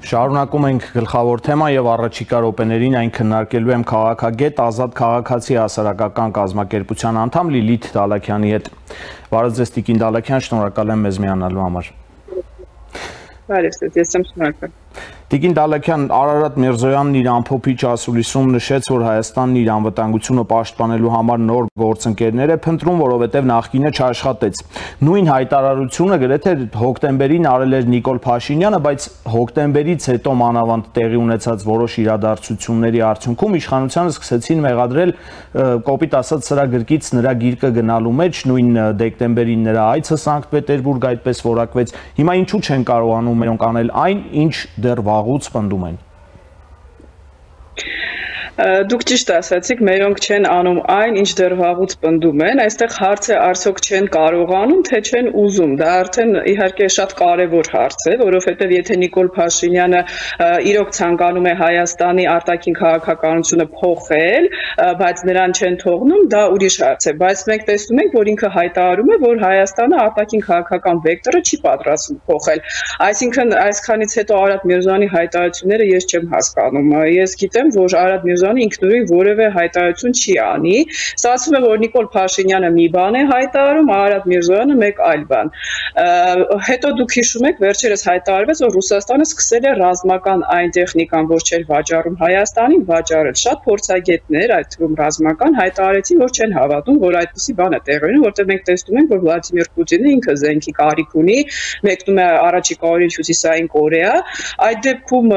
Շարունակում ենք գլխավոր թեման եւ առաջիկա րոպեներին այն քննարկելու եմ քաղաքագետ Ազատ քաղաքացի հասարակական կազմակերպության անդամ Լիլիթ Դալաքյանի հետ։ Բարև ձեզ Տիկին Դալաքյան, շնորհակալ եմ մեզ միանալու համար։ Բարև ձեզ, ես եմ շնորհակալ։ Տիկին Դալաքյան, Արարատ Միրզոյանն իր ամփոփիչ ասուլիսում նշեց, որ Հայաստանն իր անվտանգությունը պաշտպանելու համար նոր գործընկերներ է փնտրում, որովհետև նախկինը չաշխատեց։ Նույն հայտարարությունը գրեթե հոկտեմբերին արել էր Նիկոլ Փաշինյանը, բայց հոկտեմբերից հետո մանավանդ տեղի ունեցած որոշ իրադարձությունների արդյունքում իշխանությանը սկսեցին մեղադրել, կոպիտ ասած, սրա գրկից նրա գիրկը գնալու մեջ, նույն դեկտեմբերին նրա այցը Սանկտ Պետերբուրգ այդպես որակվեց։ Հիմա ինչու չեն կարողանում մերոնք անել այն, ինչ դեռ վաղուց պնդում են։ Դուք ճիշտ ասացիք, մերոնք չեն անում այն, ինչ դեռ վաղուց պնդում են, այստեղ հարցը արդյոք չեն կարողանում, թե չեն ուզում, դա արդեն իհարկե շատ կարևոր հարց է, որովհետև եթե Նիկոլ Փաշինյանը իրոք ցանկանում է Հայաստանի արտաքին քաղաքականությունը փոխել, բայց նրան չեն թողնում, դա ուրիշ հարց է, բայց մենք տեսնում ենք, որ ինքը հայտարարում է, որ Հայաստանը արտաքին քաղաքական վեկտորը չի պատրաստվում փոխել, այսինքն այսքանից հետո Արարատ Միրզոյանի հայտարարությունները ես չեմ հասկանում, ես գիտեմ, որ Արարատ Միրզոյանը ինքնուրույն որևէ հայտարարություն չի անի, ստացվում է, որ Նիկոլ Փաշինյանը մի բան է հայտարարում, Արարատ Միրզոյանը մեկ այլ բան։ Հետո դուք հիշում եք, վերջերս հայտարարվեց, որ Ռուսաստանը սկսել է ռազմական այն տեխնիկան, որ չէր վաճառում Հայաստանին, վաճառել։ Շատ փորձագետներ, այդ թվում ռազմական, հայտարարեցին, որ չեն հավատում, որ այդպիսի բան է տեղի ունենում, որտեղ մենք տեսնում ենք, որ Վլադիմիր Պուտինը ինքը զենքի կարիք ունի, մեկնում է առաջիկա օրերին Հյուսիսային Կորեա։ Այդ դեպքում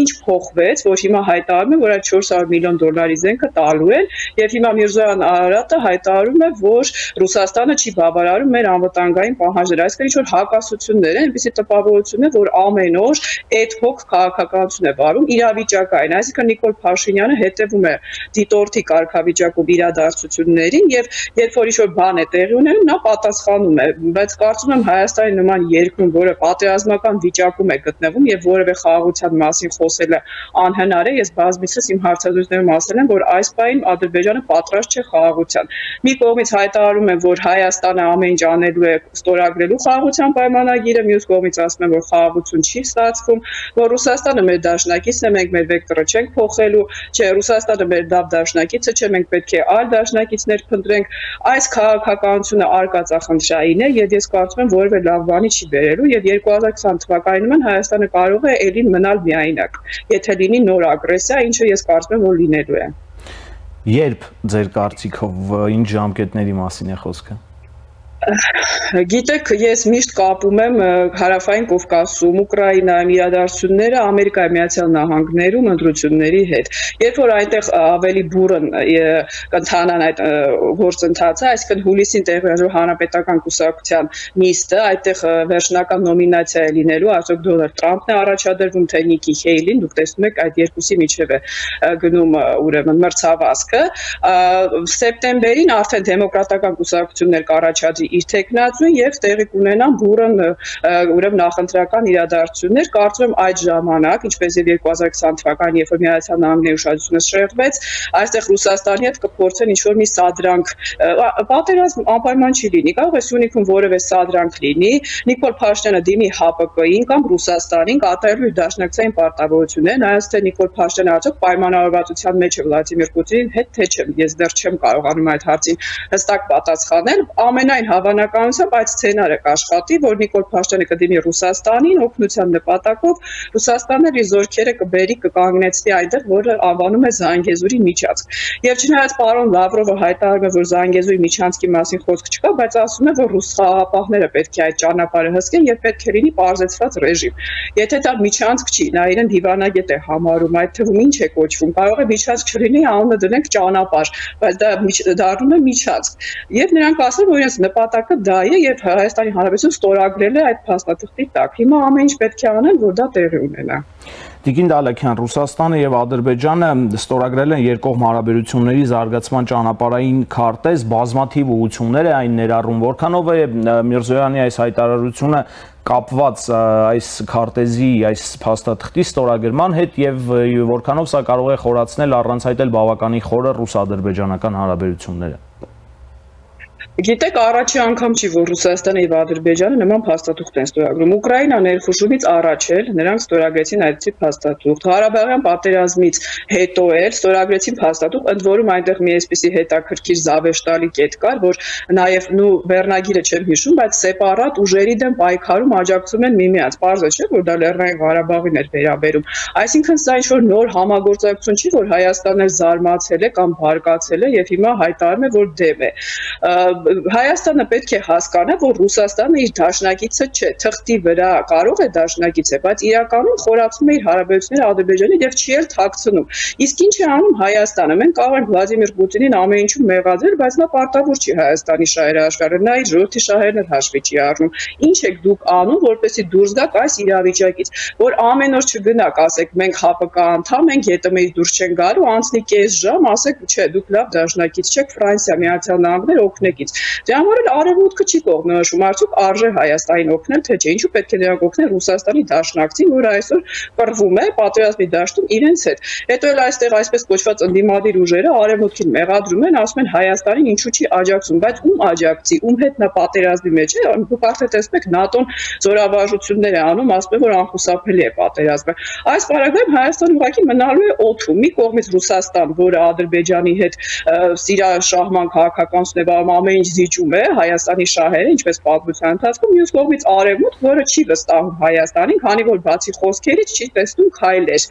ինչ փոխվեց, որ հիմա հայտարարում է, որ այդ 400 միլիոն դոլարի զենքը տալու են, եւ հիմա Միրզոյան Արարատը հայտարարում է, որ Ռուսաստանը չի բավարարում մեր անվտանգային պահանջները, այսինքն ինչ որ հակասություններ են, այնպիսի տպավորություն է, որ ամեն օր ad hoc քաղաքականություն է վարում իրավիճակային, այսինքն Նիկոլ Փաշինյանը հետևում է դիտորդի կարգավիճակով իրադարձություններին եւ երբ որ ինչ-որ բան է տեղի ունենում, նա պատասխանում է, բայց կարծում եմ Հայաստանի նման երկրում, որը պատերազմական վիճակում է գտնվում եւ որևէ խաղաղության մասին խոսելը անհնար է, ես բազմիցս իմ հարցազրույցներում ասել եմ, որ այս պահին Ադրբեջանը պատրաստ չէ խաղաղության։ Մի կողմից հայտարարում են, որ Հայաստանը ամեն ինչ անելու է ստորագրելու խաղաղության պայմանագիրը, մյուս կողմից ասում են, որ խաղաղություն չի ստացվում, որ Ռուսաստանը մեր դաշնակիցն է, մենք մեր վեկտորը չենք փոխելու, չէ, Ռուսաստանը մեր դաշնակիցը չէ, մենք պետք է այլ դաշնակիցներ փնտրենք։ Այս քաղաքականությունը արկածախնդրային է եւ ես կարծում եմ, որևէ լավ բանի չի բերելու եւ 2020 թվականին Հայաստանը կարող է ելի մնալ միայնակ, եթե լինի նոր ագրեսիա, ինչը ես կարծում եմ, որ լինելու է։ Երբ ձեր կարծիքով ինչ ժամկետների մասին է խոսքը։ Գիտեք, ես միշտ կապում եմ Հարավային Կովկասում, Ուկրաինայում իրադարձությունները Ամերիկայի Միացյալ Նահանգներում ընտրությունների հետ։ Երբ որ այնտեղ ավելի բուրըն կընթանան այդ գործընթացը, այսինքն հուլիսին տեղի ունենալու Հանրապետական կուսակցության նիստը, այդտեղ վերջնական նոմինացիա է լինելու, արդյոք Դոնալդ Թրամփն է առաջադրվում, թե Նիկի Հեյլին, դուք տեսնում եք այդ երկուսի միջև է գնում ուրեմն մրցավազքը։ Սեպտեմբերին արդեն դեմոկրատական կուսակցություններ կառաջադրի իր տեխնացուն եւ տեղի կունենան բուրըն ուրեմն նախընտրական իրադարձություններ, կարծում եմ այդ ժամանակ, ինչպես եւ 2020 թվականին, երբ որ Միացյալ Նահանգների ուշադրությունը շեղվեց, այստեղ Ռուսաստանի հետ կփորձեն ինչ-որ մի սադրանք, պատերազմ անպայման չի լինի, կարող է Սյունիքում որևէ սադրանք լինի, Նիկոլ Փաշինյանը դիմի ՀԱՊԿ-ին կամ Ռուսաստանին կատարելու իր դաշնակցային պարտավորությունները, նայած թե Նիկոլ Փաշինյանը արդյոք պայմանավորվածության մեջ է Վլադիմիր Պուտինին հետ, թե չէ, ես դեռ չեմ կարողանում այդ հարցին հստակ պատասխանել, ամենայն հավանականությամբ այդ սցենարը կաշխատի, որ Նիկոլ Փաշինյանը կդիմի Ռուսաստանին օգնության նպատակով, Ռուսաստանը իր զորքերը կբերի, կկանգնեցնի այնտեղ, որը անվանում է Զանգեզուրի միջանցք։ Եվ չնայած պարոն Լավրովը հայտարարում է, որ Զանգեզուրի միջանցքի մասին խոսք չկա, բայց ասում է, որ ռուս խաղաղապահները պետք է այդ ճանապարհը հսկեն եւ պետք է լինի պարզեցված ռեժիմ։ Եթե դա միջանցք չի, նա իրեն դիվանագետ է համարում, այդ թվում ինչ է կոչվում, կարող է միջանցք չլինի, անունը դնենք ճանապարհ, բայց դա դառնում է միջանցք։ Եվ նրանք ասում են, որ իրենց նպատակը դա է եւ Հայաստանի Հանրապետությունը ստորագրել է այդ փաստաթղթի տակ։ Հիմա ամեն ինչ պետք է անեն, որ դա տեղի ունենա։ Տիկին Դալաքյան, Ռուսաստանը եւ Ադրբեջանը ստորագրել են երկկողմ հարաբերությունների զարգացման ճանապարհային քարտեզ, բազմաթիվ ուղղություններ է այն ներառում, որքանով է Միրզոյանի այս հայտարարությունը կապված այս քարտեզի, այս փաստաթղթի ստորագրման հետ եւ որքանով սա կարող է խորացնել առանց այդ էլ բավականին խորը ռուս-ադրբեջանական հարաբերությունները։ Գիտեք, առաջի անգամ չի, որ Ռուսաստանը եւ Ադրբեջանը նման փաստաթուղթ են ստորագրում։ Ուկրաինա ներխուժումից առաջ էլ նրանք ստորագրեցին այդպիսի փաստաթուղթ։ Ղարաբաղյան պատերազմից հետո էլ ստորագրեցին փաստաթուղթ, ընդ որում այնտեղ մի այսպիսի հետաքրքիր զավեշտալի կետ կար, որ նաեւ վերնագիրը չեմ հիշում, բայց սեպարատ ուժերի դեմ պայքարում աջակցում են միմյանց։ Պարզ է, չէ՞, որ դա Լեռնային Ղարաբաղին էր վերաբերում։ Այսինքն սա ինչ-որ նոր համագործակցություն չի, որ Հայաստանն էլ զարմացել է կամ բարկացել է եւ հիմա հայտարարում է, որ դեմ է։ Հայաստանը պետք է հասկանա, որ Ռուսաստանը իր դաշնակիցը չէ, թղթի վրա կարող է դաշնակից է, բայց իրականում խորացնում է իր հարաբերությունները Ադրբեջանի եւ չի էլ թաքցնում։ Իսկ ինչ է անում Հայաստանը։ Մենք կարող ենք Վլադիմիր Պուտինին ամեն ինչում մեղադրել, բայց նա պարտավոր չի Հայաստանի շահերը հաշվառել, նա իր ժողովրդի շահերն էլ հաշվի չի առնում։ Ինչ եք դուք անում, որպեսզի դուրս գաք այս իրավիճակից, որ ամեն օր չգնաք, ասեք մենք ՀԱՊԿ անդամ ենք, ԵՏՄ-ից դուրս չեն գալու, անցնի կես ժամ, ասեք չէ, դուք լավ դաշնակից չեք, Ֆրանսիա, Միացյալ Նահանգներ օգնեկից։ Դրա համար Արևմուտքը չի կողմնորոշում, արդյոք արժե Հայաստանին օգնել, թե չէ, ինչու պետք է նրանք օգնել Ռուսաստանի դաշնակցին, որը այսօր կռվում է պատերազմի դաշտում իրենց հետ։ Հետո էլ այստեղ այսպես կոչված ընդդիմադիր ուժերը Արևմուտքին մեղադրում են, ասում են Հայաստանին ինչու չի աջակցում, բայց ում աջակցի, ում հետ նա պատերազմի մեջ է, դուք արդեն տեսնում եք ՆԱՏՕ-ն զորավարժություններ է անում, ասում է որ անխուսափելի է պատերազմը։ Այս պարագայում Հայաստանը ուղղակի մնալու է օդում, մի կողմից Ռուսաստան, որը Ադրբեջանի հետ սիրաշահման քաղաքականություն է, ամեն ինչ զիջում է Հայաստանի շահերը, ինչպես պատմության ընթացքում, մյուս կողմից Արևմուտք, որը չի վստահում Հայաստանին, քանի որ բացի խոսքերից չի տեսնում քայլեր։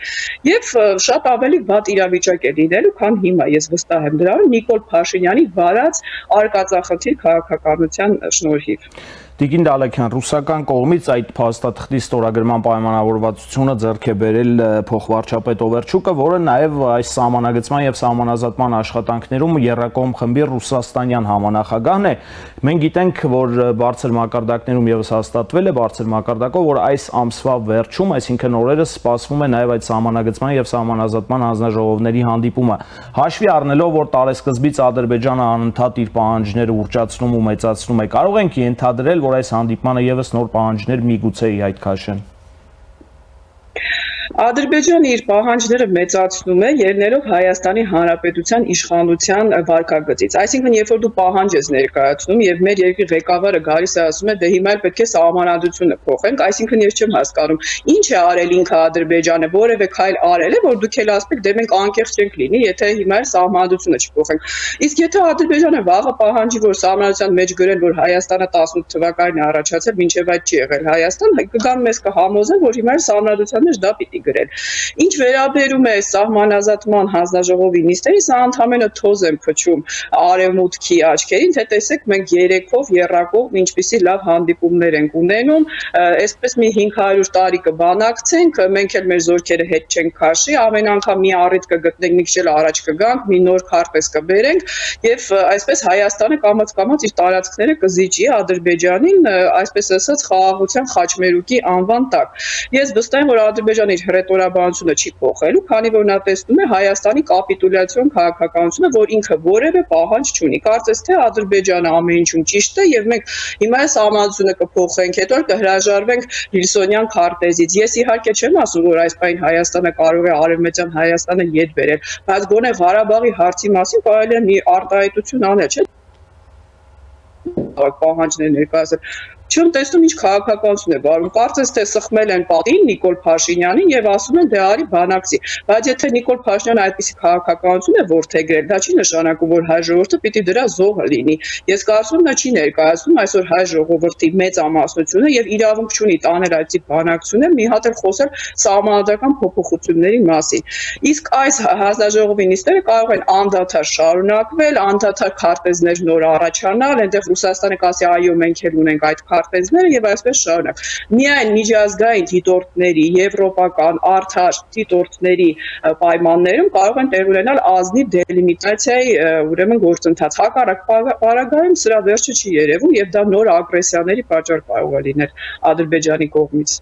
Եվ շատ ավելի վատ իրավիճակ է լինելու, քան հիմա, ես վստահ եմ դրանում, Նիկոլ Փաշինյանի վարած արկածախնդիր քաղաքականության շնորհիվ։ Տիկին Դալեքյան, ռուսական կողմից այդ փաստաթղթի ստորագրման պայմանավորվածությունը ձեռք է բերել փոխվարչապետ Օվերչուկը, որը նաև այս սահմանագծման եւ սահմանազատման աշխատանքներում եռակողմ խմբի ռուսաստանյան համանախագահն է։ Մենք գիտենք, որ բարձր մակարդակներում եւս հաստատվել է բարձր մակարդակով, որ այս ամսվա վերջում, այսինքն օրերս սպասվում է նաև այդ սահմանագծման եւ սահմանազատման հանձնաժողովների հանդիպումը։ Հաշվի առնելով, որ տարեսկզբից Ադրբեջանը անընդհատ իր պահանջները ուռճացնում ու մեծացնում է, կարող ենք ենթադրել, որ այս հանդիպմանը եւս նոր պահանջներ միգուցե ի հայտ քաշեն։ Ադրբեջանը իր պահանջները մեծացնում է ելնելով Հայաստանի Հանրապետության իշխանության վարքագծից։ Այսինքն, երբ որ դու պահանջ ես ներկայացնում եւ մեր երկրի ղեկավարը գալիս է ասում է, դե հիմա էլ պետք է սահմանադրությունը փոխենք, այսինքն ես չեմ հասկանում, ինչ է արել ինքը Ադրբեջանը, որևէ քայլ արել է, որ դուք էլ ասեք, դե մենք անկեղծ չենք լինի, եթե հիմա էլ սահմանադրությունը չփոխենք։ Իսկ եթե Ադրբեջանը վաղը պահանջի, որ սահմանադրության մեջ գրեն, որ Հայաստանը 18 թվականին առաջացել, մինչեւ այդ չի եղել Հայաստան, կգան մեզ կհամոզեն, որ հիմա էլ սահմանադրության մեջ դա պիտի գրել։ Ինչ վերաբերում է սահմանազատման հանձնաժողովի նիստերին, սա ընդհանրապես թոզ եմ փչում Արևմուտքի աչքերին, թե տեսեք մենք երեքով եռակողմ ինչպիսի լավ հանդիպումներ ենք ունենում, այսպես մի 500 տարի կբանակցենք, մենք էլ մեր զորքերը հետ չենք քաշի, ամեն անգամ մի առիթ կգտնենք, մի քիչ առաջ կգանք, մի նոր քարտեզ կբերենք եւ այսպես Հայաստանը կամաց-կամաց իր տարածքները կզիջի Ադրբեջանին, այսպես ասած խաղաղության խաչմերուկի անվան տակ։ Ես վստահ եմ, որ Ադրբեջանը իր հռետորաբանությունը չի փոխելու, քանի որ նա տեսնում է Հայաստանի կապիտուլյացիոն քաղաքականությունը, որ ինքը որևէ պահանջ չունի։ Կարծես թե Ադրբեջանը ամեն ինչում ճիշտ է եւ մենք հիմա այս համաձայնությունը կփոխենք, հետո կհրաժարվենք Վիլսոնյան քարտեզից։ Ես իհարկե չեմ ասում, որ այս պայն Հայաստանը կարող է արևմտյան Հայաստանը ետ բերել, բայց գոնե Ղարաբաղի հարցի մասին կարելի է մի արտահայտություն անել, չէ՞։ Պահանջներ ներկայացնել։ Չեմ տեսնում ինչ քաղաքականություն է վարում, կարծես թե սխմել են պատին Նիկոլ Փաշինյանին եւ ասում են դե արի բանակցի, բայց եթե Նիկոլ Փաշինյանը այդպիսի քաղաքականություն է որդեգրել, դա չի նշանակում, որ հայ ժողովուրդը պիտի դրա զոհը լինի։ Ես կարծում եմ նա չի ներկայացնում այսօր հայ ժողովրդի մեծամասնությունը եւ իրավունք չունի տանել այդպիսի բանակցություններ, մի հատ էլ խոսել սահմանադրական փոփոխությունների մասին։ Իսկ այս հանձնաժողովի նիստերը կարող են անդադար շարունակվել, անդադար քարտեզներ նոր առաջանալ, այնտեղ Ռուսաստանը կասի այո մենք էլ ունենք այդ քարտեզները եւ այսպես շարունակ։ Միայն միջազգային դիտորդների, եվրոպական արդար դիտորդների պայմաններում կարող են տեղ ունենալ ազնիվ դելիմիտացիայի ուրեմն գործընթաց։ Հակառակ պարագայում սրա վերջը չի երևում եւ դա նոր ագրեսիաների պատճառ կարող է լինել Ադրբեջանի կողմից։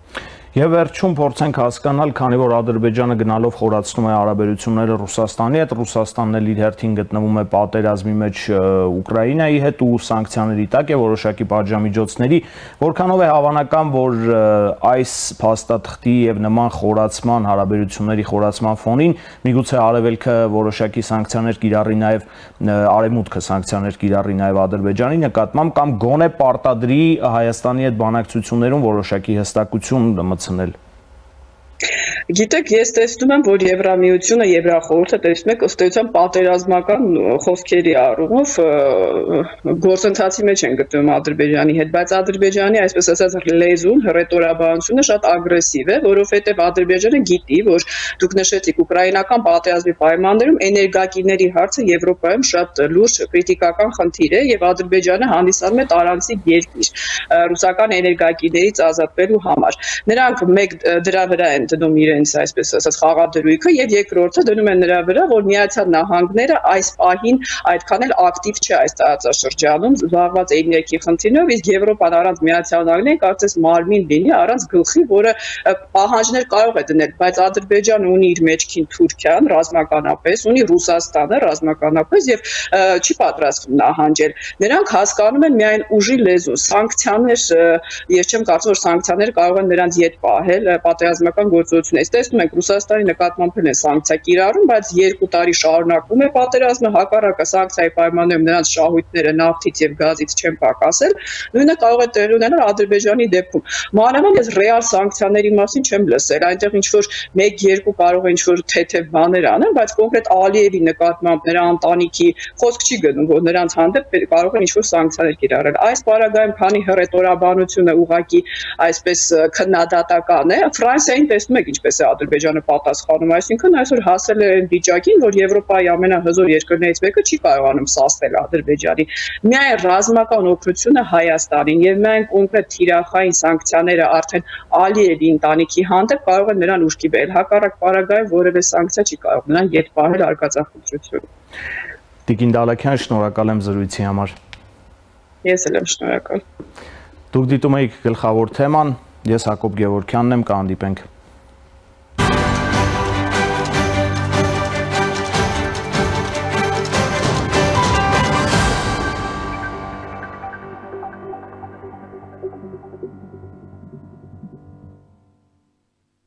Եվ վերջում փորձենք հասկանալ, քանի որ Ադրբեջանը գնալով խորացնում է հարաբերությունները Ռուսաստանի հետ, Ռուսաստանն էլ իր հերթին գտնվում է պատերազմի մեջ Ուկրաինայի հետ ու սանկցիաների տակ է որոշակի պատժամիջոցների, որքանով է հավանական, որ այս փաստաթղթի եւ նման խորացման հարաբերությունների խորացման ֆոնին միգուցե Արևելքը որոշակի սանկցիաներ կիրառի նաեւ Արևմուտքը սանկցիաներ կիրառի նաեւ Ադրբեջանի նկատմամբ կամ գոնե պարտադրի Հայաստանի հետ բանակցություններում որոշակի հստակություն մտցնել։ Գիտեք, ես տեսնում եմ, որ Եվրամիությունը, Եվրախորհուրդը տեսնում եք ըստ էության պատերազմական խոսքերի առումով գործընթացի մեջ են գտնվում Ադրբեջանի հետ, բայց Ադրբեջանի, այսպես ասած, լեզուն, ռետորաբանությունը շատ ագրեսիվ է, որովհետև Ադրբեջանը գիտի, որ դուք նշեցիք ուկրաինական պատերազմի պայմաններում էներգակիրների հարցը Եվրոպայում շատ լուրջ քրիտիկական խնդիր է եւ Ադրբեջանը հանդիսանում է տարանցիկ երկիր ռուսական էներգակիրներից ազատվելու համար։ Նրանք մեկ դրա վրա են դնում իրենց այսպես ասած խաղադրույքը եւ երկրորդը դնում են նրա վրա, որ Միացյալ Նահանգները այս պահին այդքան էլ ակտիվ չէ այս տարածաշրջանում զբաղված էներգի խնդիրներով, իսկ Եվրոպան առանց Միացյալ Նահանգների կարծես մարմին լինի առանց գլխի, որը պահանջներ կարող է դնել, բայց Ադրբեջանը ունի իր մեջքին Թուրքիան ռազմականապես, ունի Ռուսաստանը ռազմականապես եւ չի պատրաստվում նահանջել։ Նրանք հասկանում են միայն ուժի լեզու, սանկցիաներ, ես չեմ կարծում, որ սանկցիաները կարող են նրանց ետ պահել պատերազմական գործողություն։ Այս տեսնում ենք Ռուսաստանի նկատմամբ են սանկցիա կիրառում, բայց 2 տարի շարունակվում է պատերազմը, հակառակը սանկցիայի պայմաններում նրանց շահույթները նավթից եւ գազից չեն պակասել։ Նույնը կարող է տեղի ունենալ Ադրբեջանի դեպքում։ Մանավանդ ես ռեալ սանկցիաների մասին չեմ լսել, այնտեղ ինչ որ 1-2 կարող է ինչ որ թեթև բաներ անեն, բայց կոնկրետ Ալիևի նկատմամբ նրա ընտանիքի խոսք չի գնում, որ նրանց հանդեպ կարող են ինչ որ սանկցիաներ կիրառել։ Այս պարագայում քանի հռետորաբանությունը ուղղակի այսպես քննադատական է, Ֆրանսիային տեսնում եք ինչպես է Ադրբեջանը պատասխանում, այսինքն այսօր հասել է այն վիճակին, որ Եվրոպայի ամենահզոր երկրներից մեկը չի կարողանում սաստել Ադրբեջանի։ Միայն ռազմական օգնությունը Հայաստանին եւ միայն կոնկրետ թիրախային սանկցիաները արդեն Ալիևի ընտանիքի հանդեպ կարող են նրան ուշքի բերել։ Հակառակ պարագայում որևէ սանկցիա չի կարող նրան ետ պահել արկածախնդրությունը։ Տիկին Դալաքյան, շնորհակալ եմ զրույցի համար։ Ես էլ եմ շնորհակալ։ Դուք դիտում եք գլխավոր թեման, ես Հակոբ Գևորգյանն եմ, կհանդիպենք